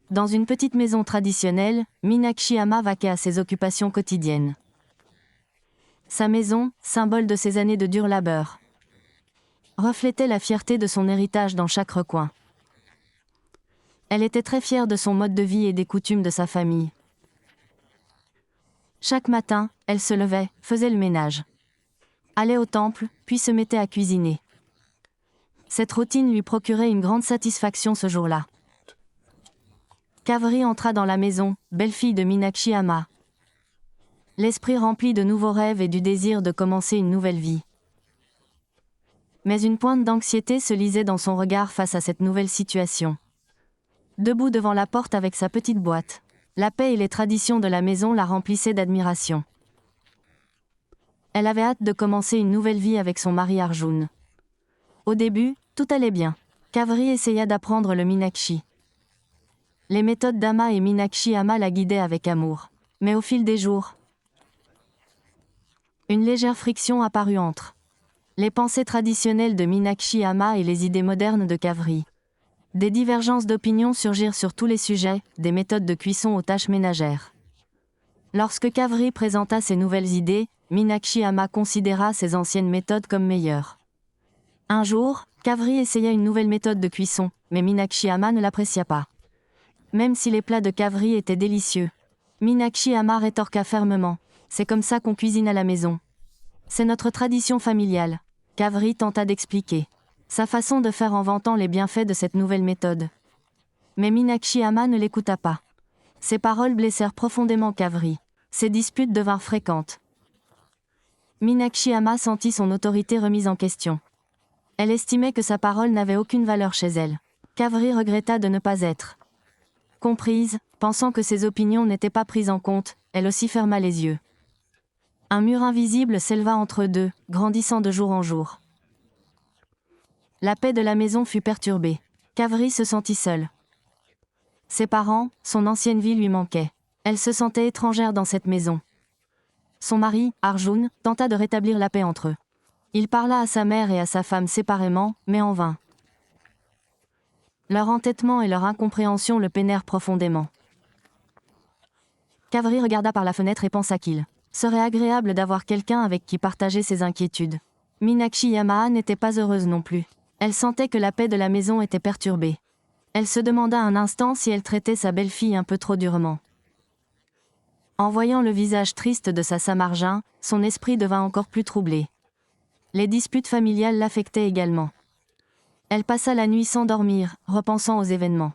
Dans une petite maison traditionnelle, Meenakshi Amma vaquait à ses occupations quotidiennes. Sa maison, symbole de ses années de dur labeur, reflétait la fierté de son héritage dans chaque recoin. Elle était très fière de son mode de vie et des coutumes de sa famille. Chaque matin, elle se levait, faisait le ménage, allait au temple, puis se mettait à cuisiner. Cette routine lui procurait une grande satisfaction ce jour-là. Kavri entra dans la maison, belle-fille de Meenakshi Amma, l'esprit rempli de nouveaux rêves et du désir de commencer une nouvelle vie. Mais une pointe d'anxiété se lisait dans son regard face à cette nouvelle situation. Debout devant la porte avec sa petite boîte, la paix et les traditions de la maison la remplissaient d'admiration. Elle avait hâte de commencer une nouvelle vie avec son mari Arjun. Au début, tout allait bien. Kavri essaya d'apprendre le Meenakshi. Les méthodes d'Amma et Meenakshi Amma la guidaient avec amour. Mais au fil des jours, une légère friction apparut entre les pensées traditionnelles de Meenakshi Amma et les idées modernes de Kavri. Des divergences d'opinion surgirent sur tous les sujets, des méthodes de cuisson aux tâches ménagères. Lorsque Kavri présenta ses nouvelles idées, Meenakshi Amma considéra ses anciennes méthodes comme meilleures. Un jour, Kavri essaya une nouvelle méthode de cuisson, mais Meenakshi Amma ne l'apprécia pas. Même si les plats de Kavri étaient délicieux, Meenakshi Amma rétorqua fermement « C'est comme ça qu'on cuisine à la maison. C'est notre tradition familiale ». Kavri tenta d'expliquer sa façon de faire en vantant les bienfaits de cette nouvelle méthode. Mais Meenakshi Amma ne l'écouta pas. Ces paroles blessèrent profondément Kavri. Ces disputes devinrent fréquentes. Meenakshi Amma sentit son autorité remise en question. Elle estimait que sa parole n'avait aucune valeur chez elle. Kavri regretta de ne pas être comprise, pensant que ses opinions n'étaient pas prises en compte, elle aussi ferma les yeux. Un mur invisible s'éleva entre eux deux, grandissant de jour en jour. La paix de la maison fut perturbée. Kavri se sentit seule. Ses parents, son ancienne vie lui manquaient. Elle se sentait étrangère dans cette maison. Son mari, Arjun, tenta de rétablir la paix entre eux. Il parla à sa mère et à sa femme séparément, mais en vain. Leur entêtement et leur incompréhension le peinèrent profondément. Kavri regarda par la fenêtre et pensa qu'il serait agréable d'avoir quelqu'un avec qui partager ses inquiétudes. Meenakshi Amma n'était pas heureuse non plus. Elle sentait que la paix de la maison était perturbée. Elle se demanda un instant si elle traitait sa belle-fille un peu trop durement. En voyant le visage triste de sa Samarjin, son esprit devint encore plus troublé. Les disputes familiales l'affectaient également. Elle passa la nuit sans dormir, repensant aux événements.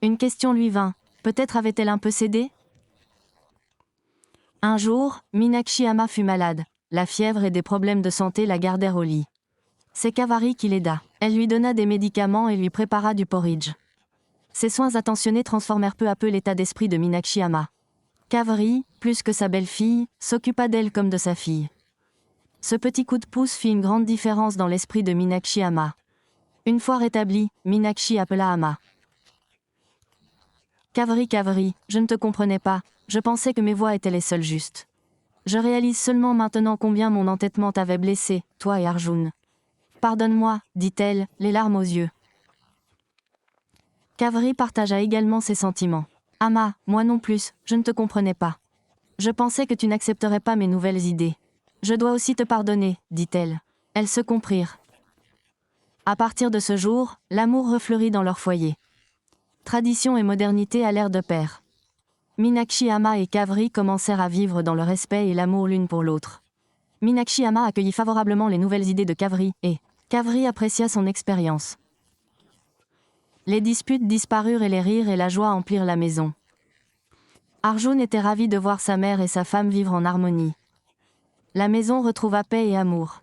Une question lui vint, peut-être avait-elle un peu cédé ? Un jour, Meenakshi Amma fut malade. La fièvre et des problèmes de santé la gardèrent au lit. C'est Kavri qui l'aida. Elle lui donna des médicaments et lui prépara du porridge. Ces soins attentionnés transformèrent peu à peu l'état d'esprit de Meenakshi Amma. Kavri, plus que sa belle-fille, s'occupa d'elle comme de sa fille. Ce petit coup de pouce fit une grande différence dans l'esprit de Meenakshi Amma. Une fois rétablie, Meenakshi appela Amma. « Kavri, Kavri, je ne te comprenais pas, je pensais que mes voix étaient les seules justes. Je réalise seulement maintenant combien mon entêtement t'avait blessé, toi et Arjun. Pardonne-moi, dit-elle, les larmes aux yeux. » Kavri partagea également ses sentiments. « Amma, moi non plus, je ne te comprenais pas. Je pensais que tu n'accepterais pas mes nouvelles idées. Je dois aussi te pardonner, dit-elle. » Elles se comprirent. À partir de ce jour, l'amour refleurit dans leur foyer. Tradition et modernité allèrent de pair. Meenakshi Amma et Kavri commencèrent à vivre dans le respect et l'amour l'une pour l'autre. Meenakshi Amma accueillit favorablement les nouvelles idées de Kavri, et Kavri apprécia son expérience. Les disputes disparurent et les rires et la joie emplirent la maison. Arjun était ravi de voir sa mère et sa femme vivre en harmonie. La maison retrouva paix et amour.